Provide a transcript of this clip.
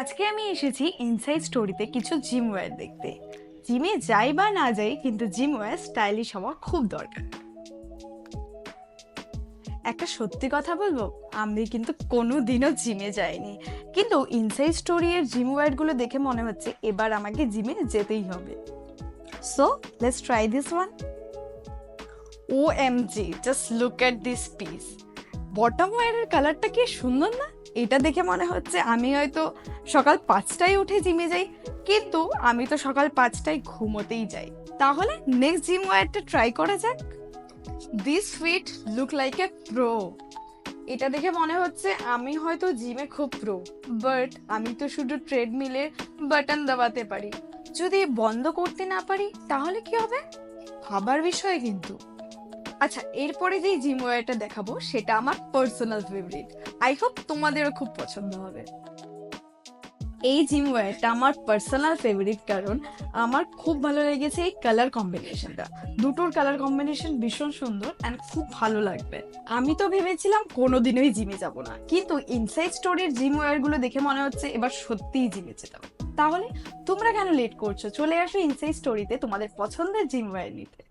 আজকে আমি এসেছি ইনসাইড স্টোরিতে কিছু জিম ওয়্যার দেখতে। জিমে যাই বা না যাই, কিন্তু জিম ওয়্যার স্টাইলিশ হওয়া খুব দরকার। একটা সত্যি কথা বলবো, আমি কিন্তু কোনোদিনও জিমে যাইনি, কিন্তু ইনসাইড স্টোরি এর জিম ওয়্যারগুলো দেখে মনে হচ্ছে এবার আমাকে জিমে যেতেই হবে। So let's try this one. OMG, just look at this piece. Bottom ওয়্যারের কালারটা কি সুন্দর না? এটা দেখে মনে হচ্ছে আমি হয়তো সকাল 5টায় উঠে জিমে যাই, কিন্তু আমি তো সকাল 5টায় ঘুমোতেই যাই। তাহলে নেক্সট জিম ওয়্যারটা ট্রাই করা যাক। This fit look like a pro. এটা দেখে মনে হচ্ছে আমি হয়তো জিমে খুব প্রো, বাট আমি তো শুধু ট্রেডমিলের বাটন দাবাতে পারি। যদি বন্ধ করতে না পারি তাহলে কি হবে? ভাবার বিষয় কিন্তু। আচ্ছা, এরপরে যে জিম ওয়্যারটা দেখাবো সেটা আমার পার্সোনাল ফেভারিট। আই হোপ তোমাদেরও খুব পছন্দ হবে। এই জিম ওয়্যারটা আমার পার্সোনাল ফেভারিট কারণ আমার খুব ভালো লেগেছে এই কালার কম্বিনেশনটা। দুটোর কালার কম্বিনেশন ভীষণ সুন্দর অ্যান্ড খুব ভালো লাগবে। আমি তো ভেবেছিলাম কোনোদিনই জিমে যাব না, কিন্তু ইনসাইড স্টোরির জিম ওয়্যারগুলো দেখে মনে হচ্ছে এবার সত্যিই জিমে যেতাম। তাহলে তোমরা কেন লেট করছো? চলে আসো ইনসাইড স্টোরিতে তোমাদের পছন্দের জিম ওয়্যার নিতে।